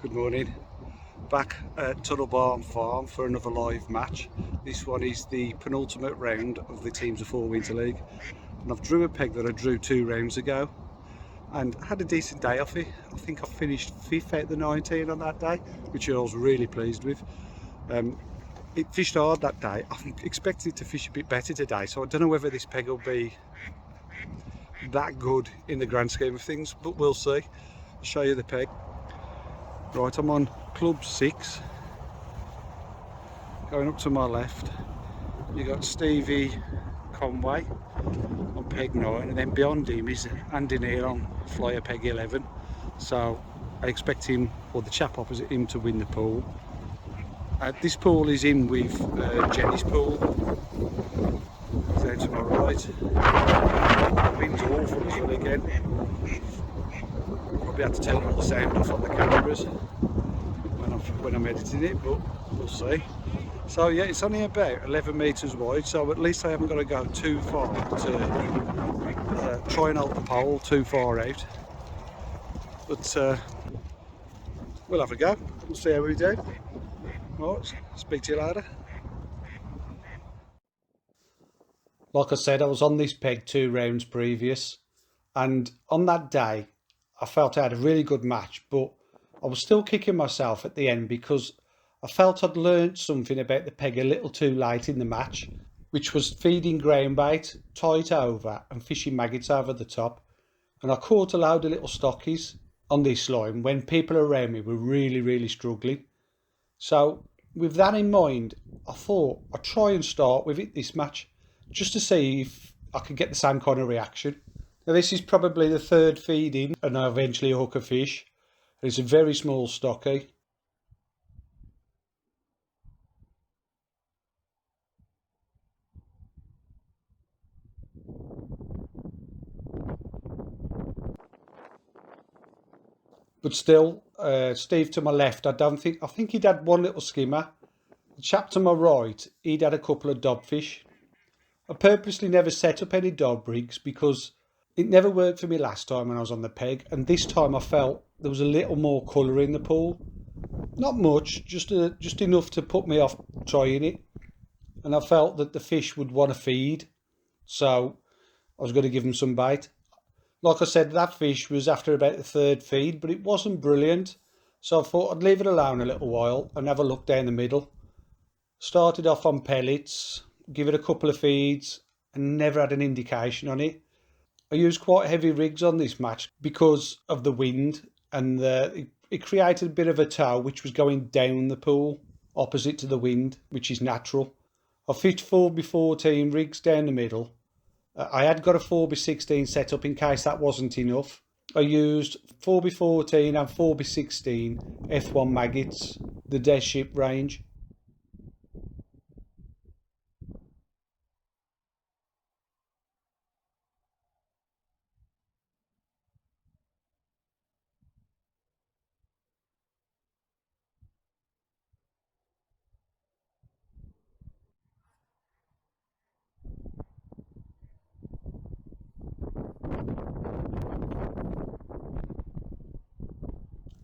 Good morning. Back at Tunnel Barn Farm for another live match. This one is the penultimate round of the Teams of Four Winter League. And I've drew a peg that I drew 2 rounds ago and had a decent day off it. I think I finished 5th out of the 19 on that day, which I was really pleased with. It fished hard that day. I'm expecting it to fish a bit better today, so I don't know whether this peg will be that good in the grand scheme of things, but we'll see. I'll show you the peg. Right, I'm on club 6. Going up to my left, you got Stevie Conway on peg 9, and then beyond him is Andy Neal on flyer peg 11. So I expect him, or the chap opposite him, to win the pool. This pool is in with Jenny's pool. Down to my right. The wind's awful as well again. Probably have to turn all the sound off on the cameras when I'm editing it, but we'll see. So yeah, it's only about 11 metres wide, so at least I haven't got to go too far to try and hold the pole too far out. But we'll have a go. We'll see how we do. Right, speak to you later. Like I said, I was on this peg 2 rounds previous, and on that day I felt I had a really good match, but I was still kicking myself at the end because I felt I'd learnt something about the peg a little too late in the match, which was feeding ground bait tight over and fishing maggots over the top. And I caught a load of little stockies on this line when people around me were really struggling. So with that in mind, I thought I'd try and start with it this match, just to see if I could get the same kind of reaction. Now this is probably the 3rd feeding and I eventually hook a fish. It's a very small stocky. But still, Steve to my left, I think he'd had one little skimmer. The chap to my right, he'd had a couple of dobfish. I purposely never set up any dob rigs because it never worked for me last time when I was on the peg, and this time I felt there was a little more colour in the pool. Not much, just enough to put me off trying it. And I felt that the fish would want to feed, so I was going to give them some bait. Like I said, that fish was after about the 3rd feed, but it wasn't brilliant. So I thought I'd leave it alone a little while and have a look down the middle. Started off on pellets, give it a couple of feeds, and never had an indication on it. I used quite heavy rigs on this match because of the wind, and it created a bit of a tow which was going down the pool opposite to the wind, which is natural. I fit 4x14 rigs down the middle. I had got a 4x16 set up in case that wasn't enough. I used 4x14 and 4x16 F1 maggots, the Des Ship range.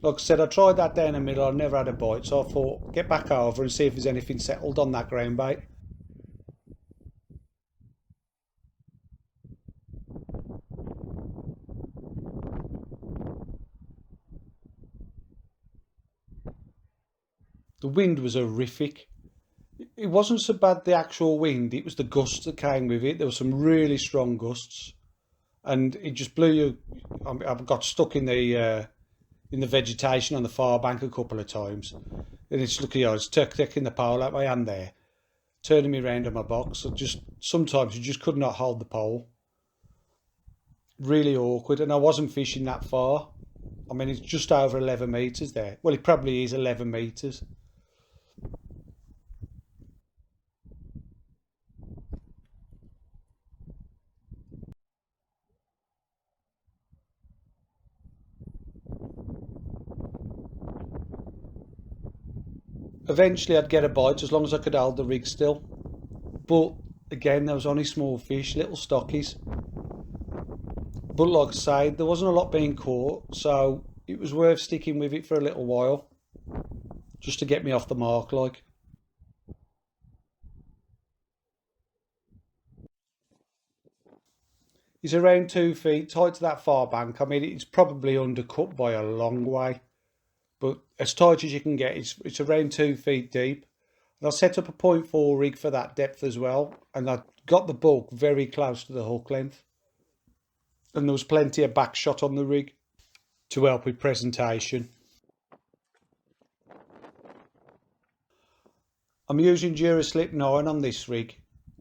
Like I said, I tried that down the middle, I never had a bite, so I thought get back over and see if there's anything settled on that ground bait. The wind was horrific. It wasn't so bad the actual wind, it was the gusts that came with it. There were some really strong gusts, and it just blew you. I got stuck in the vegetation on the far bank a couple of times, and it's looking, I was taking the pole out my hand there, turning me round on my box. Sometimes you just could not hold the pole. Really awkward, and I wasn't fishing that far. I mean, it's just over 11 metres there. Well, it probably is 11 metres. Eventually I'd get a bite as long as I could hold the rig still. But again, there was only small fish, little stockies. But like I say, there wasn't a lot being caught, so it was worth sticking with it for a little while. just to get me off the mark like. He's around 2 feet, tight to that far bank. I mean, it's probably undercut by a long way, but as tight as you can get, it's around 2 feet deep. And I set up a .4 rig for that depth as well, and I got the bulk very close to the hook length. And there was plenty of back shot on the rig to help with presentation. I'm using Duraslip 9 on this rig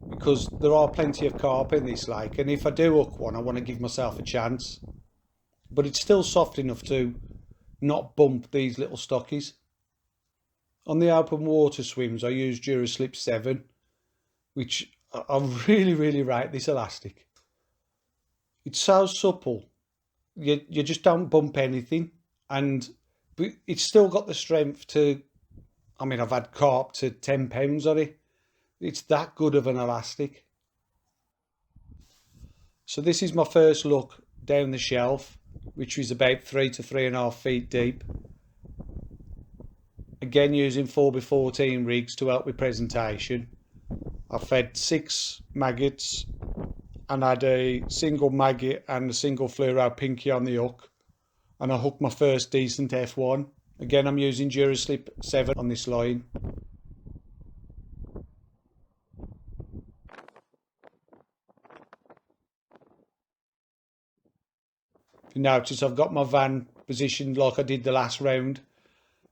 because there are plenty of carp in this lake, and if I do hook one, I want to give myself a chance. But it's still soft enough to not bump these little stockies. On the open water swims, I use Duraslip 7, which I really rate this elastic. It's so supple, you just don't bump anything, and it's still got the strength to, I mean, I've had carp to 10 pounds on it. It's that good of an elastic. So this is my first look down the shelf, which is about 3 to 3.5 feet deep. Again, using 4x14 rigs to help with presentation. I fed 6 maggots and had a single maggot and a single fluoro pinky on the hook. And I hooked my first decent F1. Again, I'm using Duraslip 7 on this line. If you notice, I've got my van positioned like I did the last round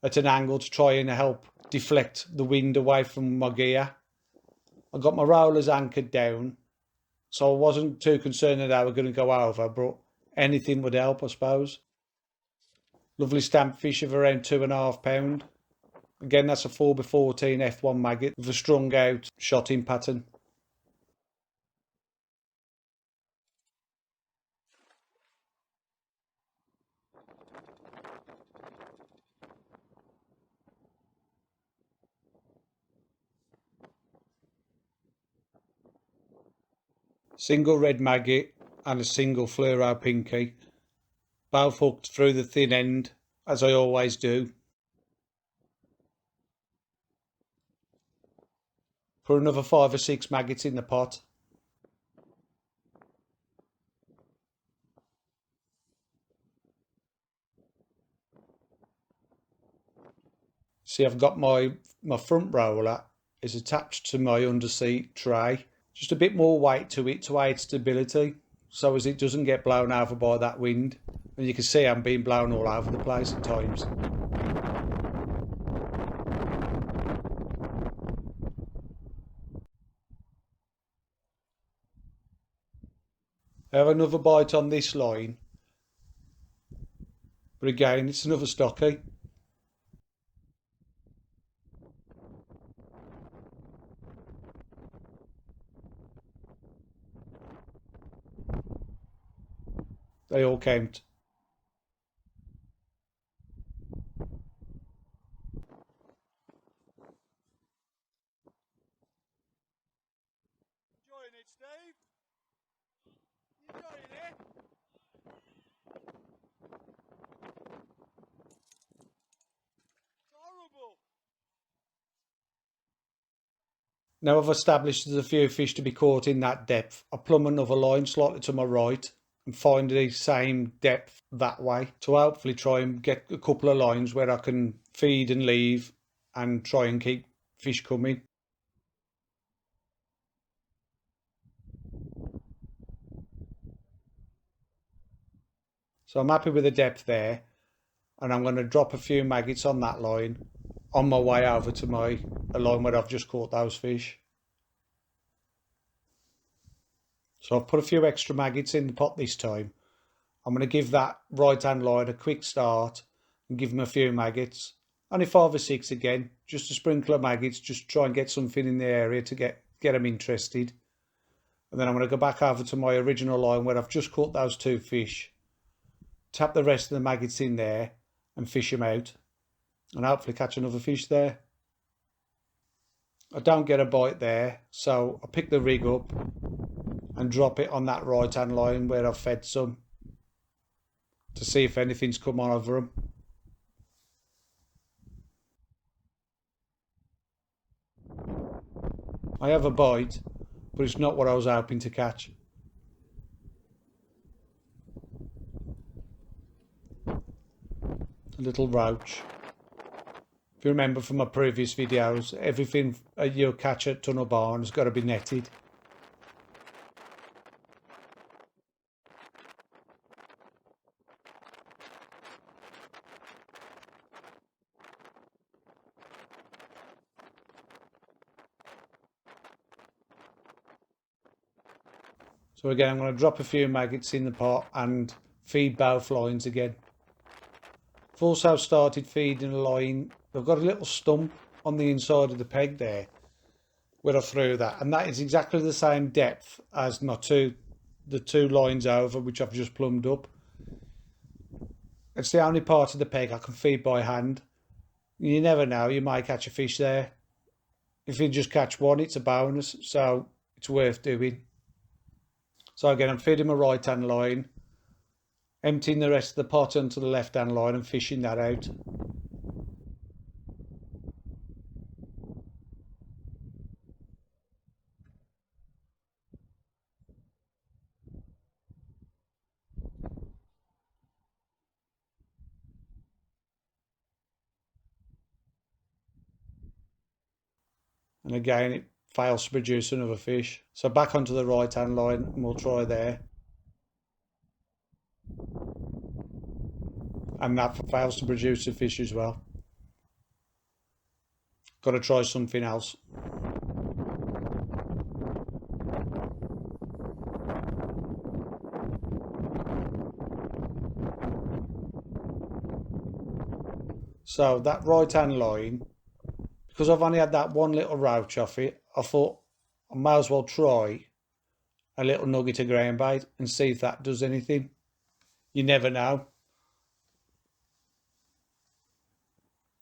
at an angle to try and help deflect the wind away from my gear. I got my rollers anchored down, so I wasn't too concerned that they were going to go over, but anything would help, I suppose. Lovely stamp fish of around 2.5 pound. Again, that's a 4x14 F1 maggot with a strung out shotting pattern. Single red maggot and a single fluoro pinky, both hooked through the thin end, as I always do. Put another 5 or 6 maggots in the pot. See, I've got my front roller is attached to my underseat tray. Just a bit more weight to it to aid stability, so as it doesn't get blown over by that wind. And you can see I'm being blown all over the place at times. I have another bite on this line, but again, it's another stocky. They all count. Enjoying it, Steve? You enjoying it? It's horrible. Now I've established there's a few fish to be caught in that depth. I plumb another line slightly to my right and find the same depth that way to hopefully try and get a couple of lines where I can feed and leave and try and keep fish coming. So I'm happy with the depth there, and I'm going to drop a few maggots on that line on my way over to my line where I've just caught those fish. So I've put a few extra maggots in the pot this time. I'm going to give that right hand line a quick start and give them a few maggots. Only 5 or 6 again, just a sprinkle of maggots, just try and get something in the area to get them interested. And then I'm going to go back over to my original line where I've just caught those 2 fish. Tap the rest of the maggots in there and fish them out, and hopefully catch another fish there. I don't get a bite there, so I pick the rig up and drop it on that right hand line where I've fed some to see if anything's come on over them. I have a bite, but it's not what I was hoping to catch. A little roach. If you remember from my previous videos, everything you catch at Tunnel Barn has got to be netted. So again, I'm going to drop a few maggots in the pot and feed both lines again. I've also started feeding a line. I've got a little stump on the inside of the peg there where I threw that, and that is exactly the same depth as the two lines over, which I've just plumbed up. It's the only part of the peg I can feed by hand. You never know, you might catch a fish there. If you just catch one, it's a bonus, so it's worth doing. So again, I'm feeding my right hand line, emptying the rest of the pot onto the left hand line and fishing that out. And again, it fails to produce another fish. So back onto the right hand line and we'll try there. And that fails to produce a fish as well. Got to try something else. So that right hand line, because I've only had that one little roach off it, I thought I might as well try a little nugget of ground bait and see if that does anything. You never know.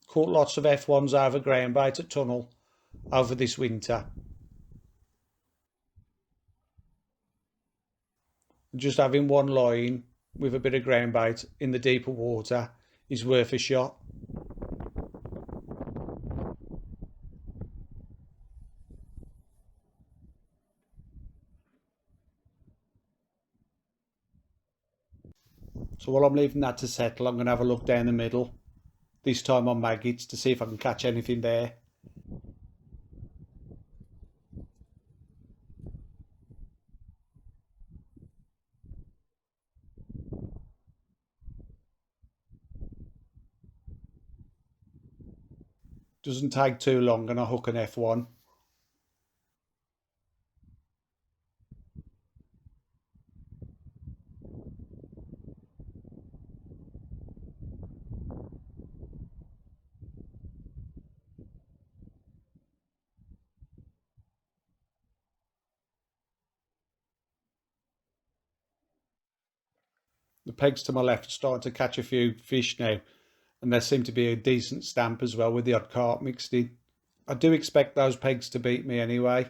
Caught lots of F1s over ground bait at Tunnel over this winter. Just having one line with a bit of ground bait in the deeper water is worth a shot. So while I'm leaving that to settle, I'm going to have a look down the middle, this time on maggots, to see if I can catch anything there. Doesn't take too long and I hook an F1. The pegs to my left are starting to catch a few fish now, and there seem to be a decent stamp as well with the odd carp mixed in. I do expect those pegs to beat me anyway.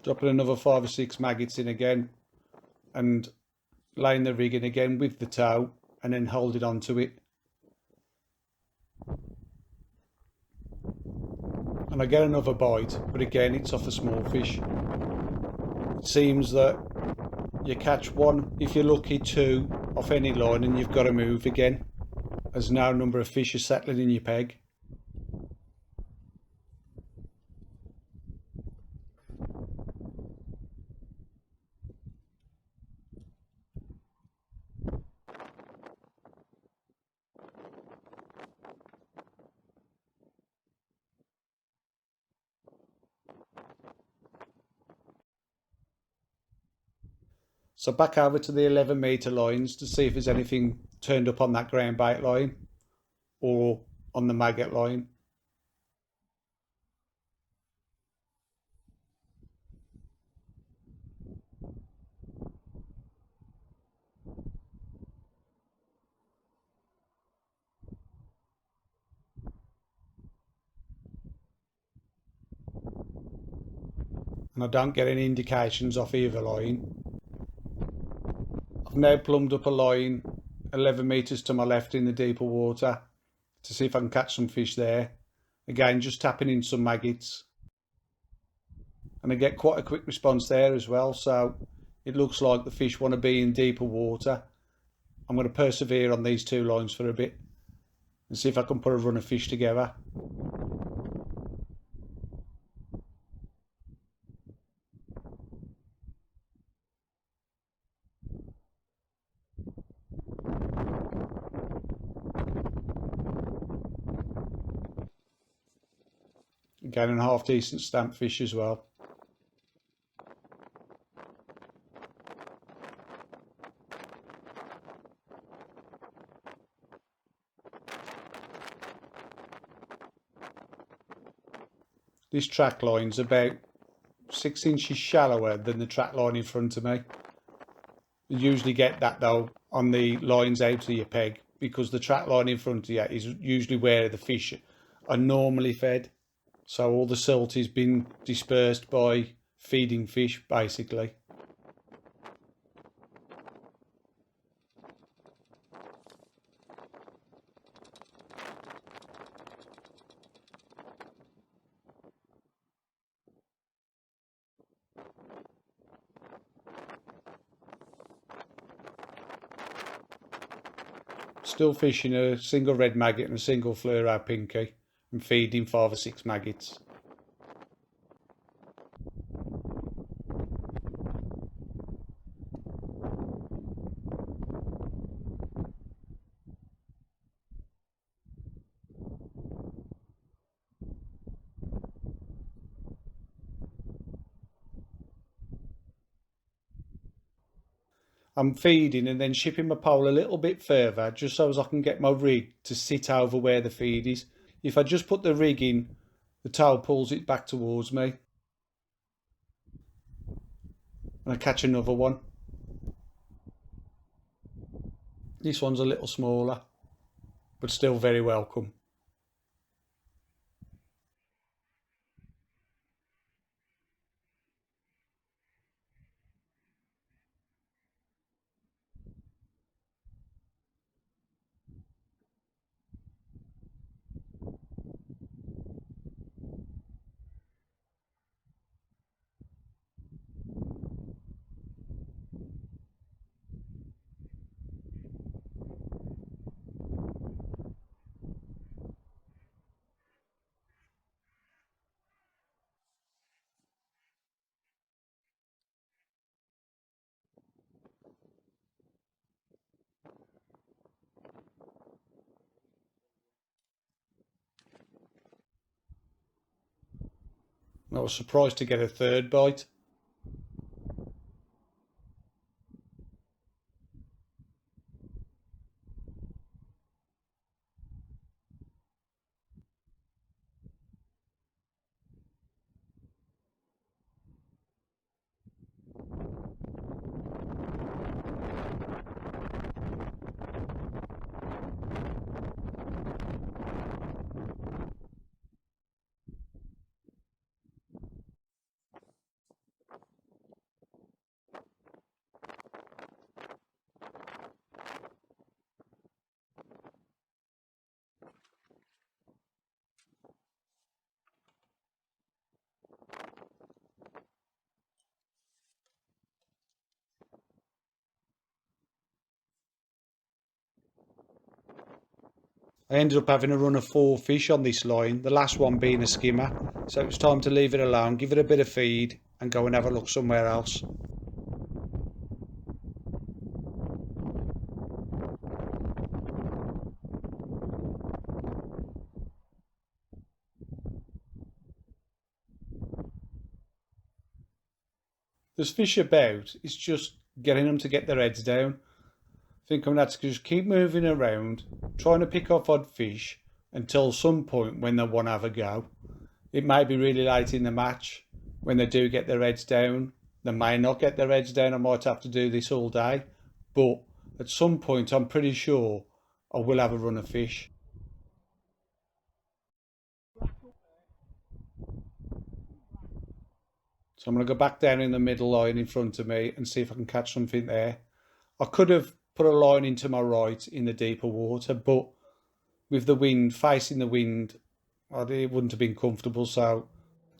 Dropping another 5 or 6 maggots in again and laying the rig in again with the tow and then holding on to it. And I get another bite, but again it's off a small fish. It seems that you catch one, if you're lucky, two off any line and you've got to move again, as no number of fish are settling in your peg. So back over to the 11 metre lines to see if there's anything turned up on that ground bait line or on the maggot line. and I don't get any indications off either line. I've now plumbed up a line 11 metres to my left in the deeper water to see if I can catch some fish there. Again, just tapping in some maggots. And I get quite a quick response there as well, so it looks like the fish want to be in deeper water. I'm going to persevere on these two lines for a bit and see if I can put a run of fish together. Again, a half decent stamp fish as well. This track line's about 6 inches shallower than the track line in front of me. You usually get that though on the lines out of your peg, because the track line in front of you is usually where the fish are normally fed. So all the silt has been dispersed by feeding fish basically. Still fishing a single red maggot and a single fluoro pinky and feeding 5 or 6 maggots. I'm feeding and then shipping my pole a little bit further just so as I can get my rig to sit over where the feed is. If I just put the rig in, the tail pulls it back towards me. And I catch another one. This one's a little smaller, but still very welcome. I was surprised to get a third bite. I ended up having a run of 4 fish on this line, the last one being a skimmer. So it was time to leave it alone, give it a bit of feed and go and have a look somewhere else. There's fish about, it's just getting them to get their heads down. I think I'm going to have to just keep moving around, trying to pick off odd fish until some point when they want to have a go. It may be really late in the match when they do get their heads down. They may not get their heads down. I might have to do this all day. But at some point, I'm pretty sure I will have a run of fish. So I'm going to go back down in the middle line in front of me and see if I can catch something there. I could have put a line into my right in the deeper water, but with the wind, facing the wind, it wouldn't have been comfortable. So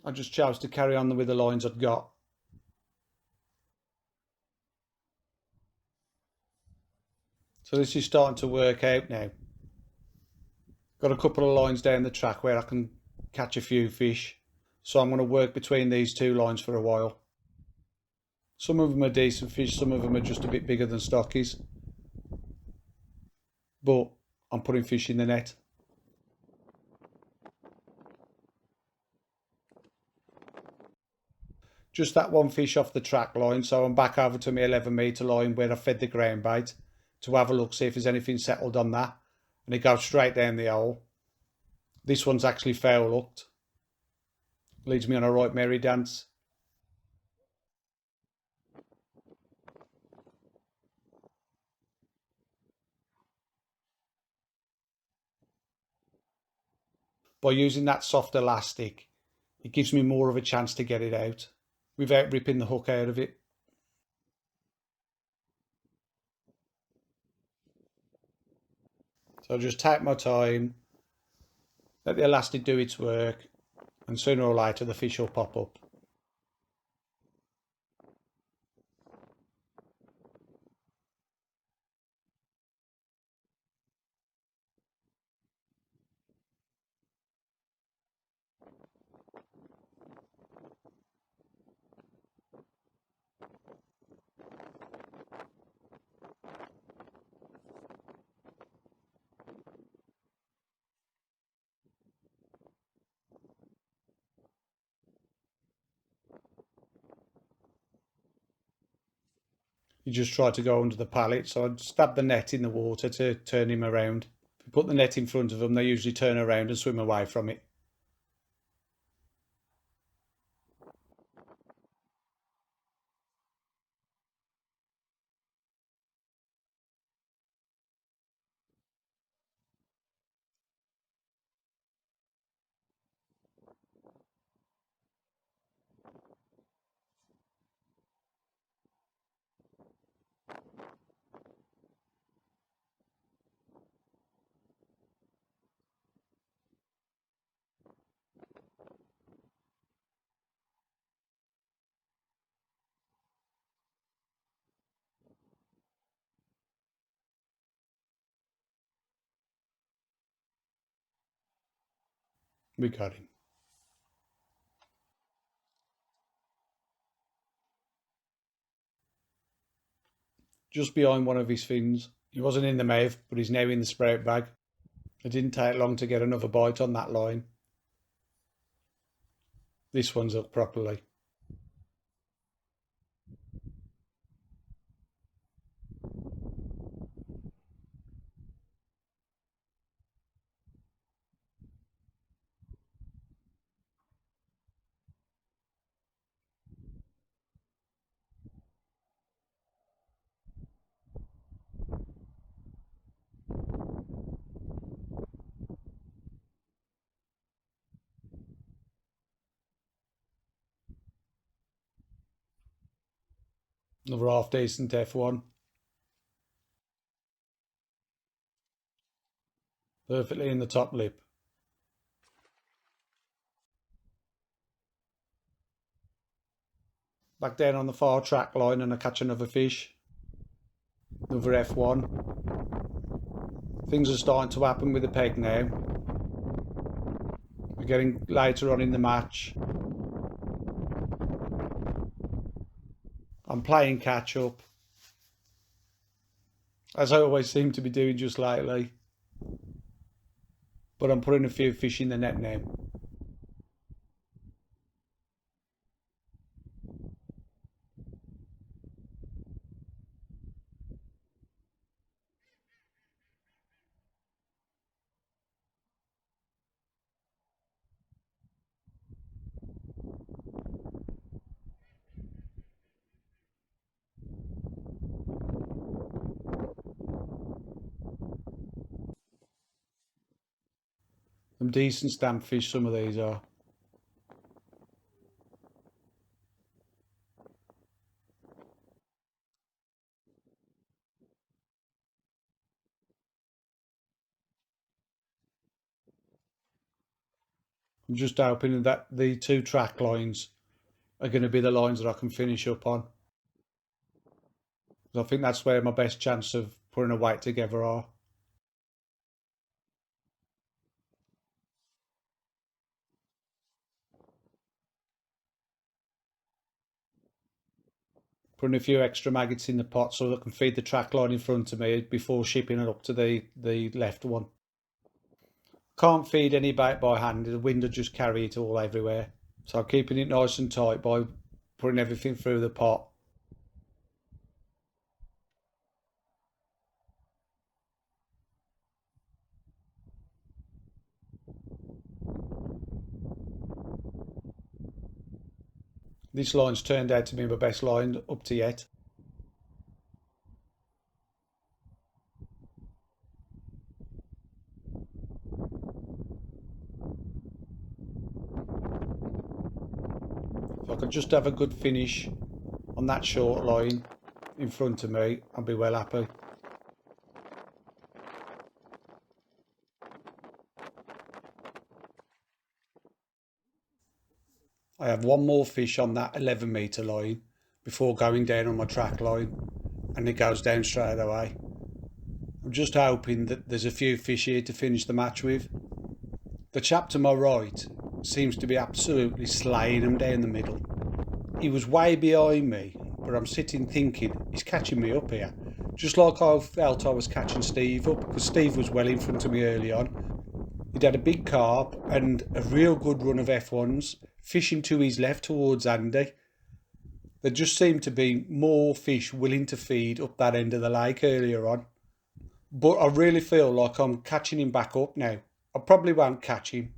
I just chose to carry on with the lines I'd got. So this is starting to work out now. Got a couple of lines down the track where I can catch a few fish. So I'm going to work between these two lines for a while. Some of them are decent fish, some of them are just a bit bigger than stockies. But I'm putting fish in the net. Just that one fish off the track line, so I'm back over to my 11 metre line where I fed the ground bait to have a look, see if there's anything settled on that. And it goes straight down the hole. This one's actually foul hooked. Leads me on a right merry dance. By using that soft elastic, it gives me more of a chance to get it out without ripping the hook out of it. So just take my time, let the elastic do its work, and sooner or later the fish will pop up. He just tried to go under the pallet, so I'd stab the net in the water to turn him around. If you put the net in front of them, they usually turn around and swim away from it. We got him. Just behind one of his fins. He wasn't in the mouth, but he's now in the sprout bag. It didn't take long to get another bite on that line. This one's up properly. Another half decent F1. Perfectly in the top lip. Back down on the far track line and I catch another fish. Another F1. Things are starting to happen with the peg now. We're getting later on in the match. I'm playing catch up, as I always seem to be doing just lately. But I'm putting a few fish in the net now. Some decent stamp fish, some of these are. I'm just hoping that the two track lines are going to be the lines that I can finish up on. I think that's where my best chance of putting a weight together are. Putting a few extra maggots in the pot so I can feed the track line in front of me before shipping it up to the left one. Can't feed any bait by hand, the wind will just carry it all everywhere. So I'm keeping it nice and tight by putting everything through the pot. This line's turned out to be my best line up to yet. If I could just have a good finish on that short line in front of me, I'll be well happy. I have one more fish on that 11 metre line before going down on my track line, and it goes down straight away. I'm just hoping that there's a few fish here to finish the match with. The chap to my right seems to be absolutely slaying them down the middle. He was way behind me, but I'm sitting thinking he's catching me up here. Just like I felt I was catching Steve up, because Steve was well in front of me early on. He'd had a big carp and a real good run of F1s, fishing to his left towards Andy. There just seemed to be more fish willing to feed up that end of the lake earlier on. But I really feel like I'm catching him back up now. I probably won't catch him.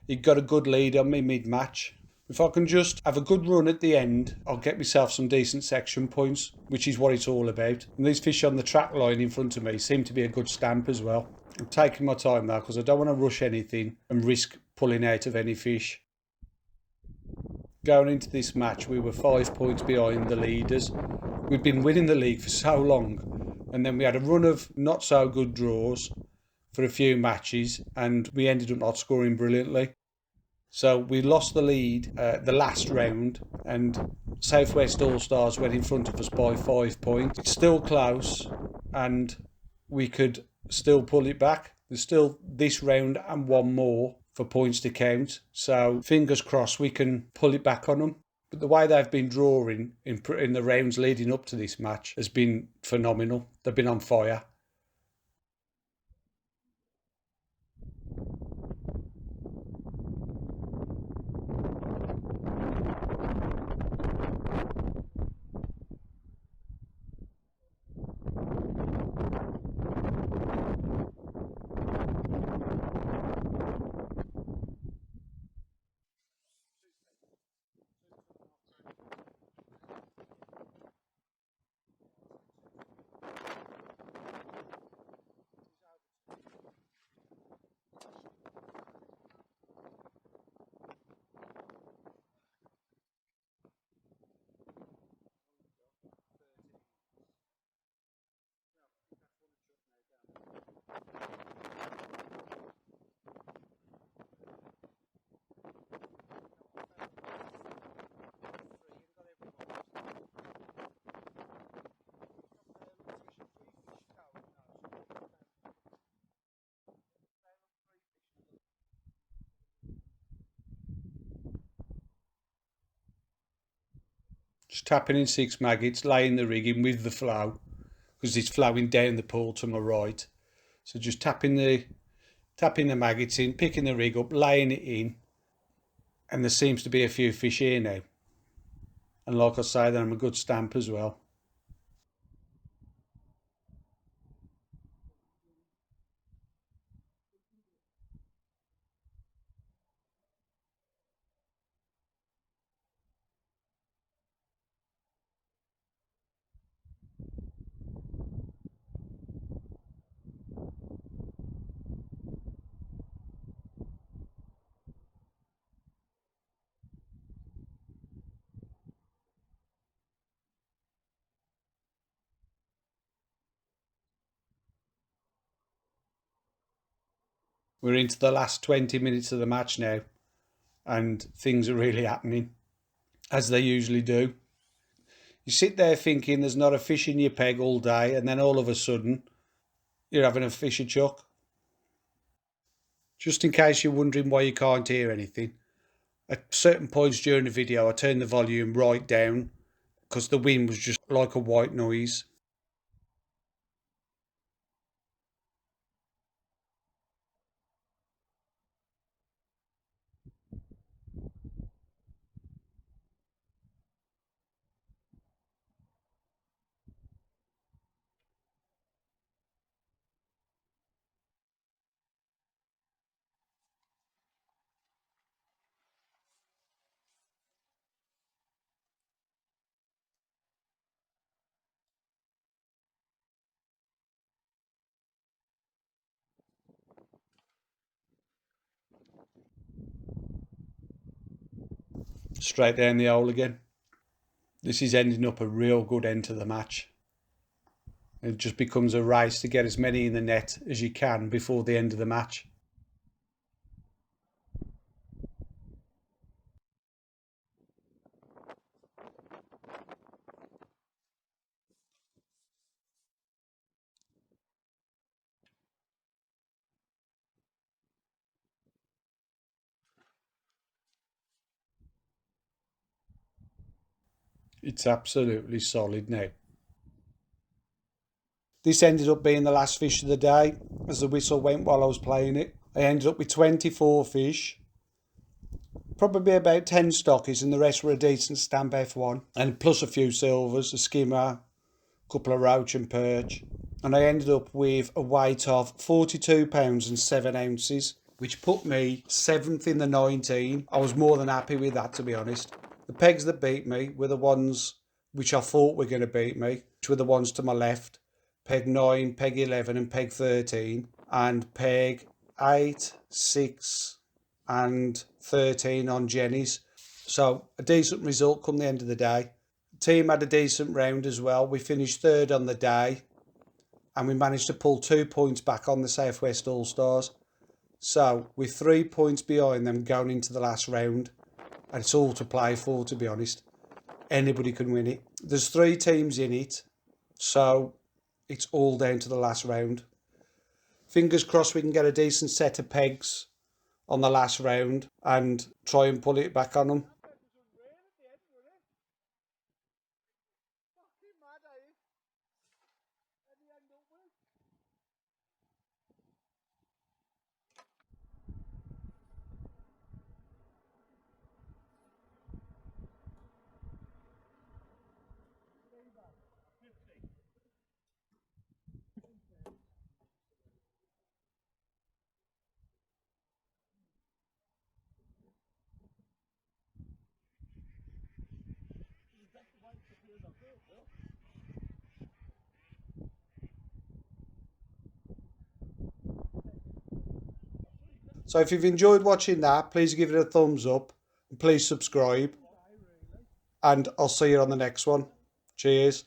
He got a good lead on me mid-match. If I can just have a good run at the end, I'll get myself some decent section points, which is what it's all about. And these fish on the track line in front of me seem to be a good stamp as well. I'm taking my time now because I don't want to rush anything and risk pulling out of any fish. Going into this match, we were 5 points behind the leaders. We'd been winning the league for so long, and then we had a run of not so good draws for a few matches, and we ended up not scoring brilliantly. So we lost the lead the last round, and Southwest All Stars went in front of us by 5 points. It's still close, and we could still pull it back. There's still this round and one more for points to count. So fingers crossed we can pull it back on them. But the way they've been drawing in the rounds leading up to this match has been phenomenal. They've been on fire. Just tapping in 6 maggots, laying the rig in with the flow because it's flowing down the pool to my right. So just tapping the maggots in, picking the rig up, laying it in, and there seems to be a few fish here now. And like I say, then I'm a good stamp as well. We're into the last 20 minutes of the match now. and things are really happening, as they usually do. You sit there thinking there's not a fish in your peg all day, and then all of a sudden you're having a fisher chuck. Just in case you're wondering why you can't hear anything, at certain points during the video I turned the volume right down because the wind was just like a white noise. Straight down the hole again. This is ending up a real good end to the match. It just becomes a race to get as many in the net as you can before the end of the match. It's absolutely solid now. This ended up being the last fish of the day as the whistle went while I was playing it. I ended up with 24 fish, probably about 10 stockies, and the rest were a decent stamp F1, and plus a few silvers, a skimmer, a couple of roach and perch. And I ended up with a weight of 42 pounds and 7 ounces, which put me 7th in the 19. I was more than happy with that, to be honest. The pegs that beat me were the ones which I thought were going to beat me, which were the ones to my left. Peg 9, peg 11 and peg 13. And peg 8, 6 and 13 on Jenny's. So a decent result come the end of the day. The team had a decent round as well. We finished third on the day and we managed to pull 2 points back on the Southwest All-Stars. So we're 3 points behind them going into the last round. And it's all to play for, to be honest. Anybody can win it. There's 3 teams in it. So it's all down to the last round. Fingers crossed we can get a decent set of pegs on the last round and try and pull it back on them. I bet there's some rain at the end, will it? Fucking mad, are you? At the end up with. So if you've enjoyed watching that, please give it a thumbs up and please subscribe. And I'll see you on the next one. Cheers.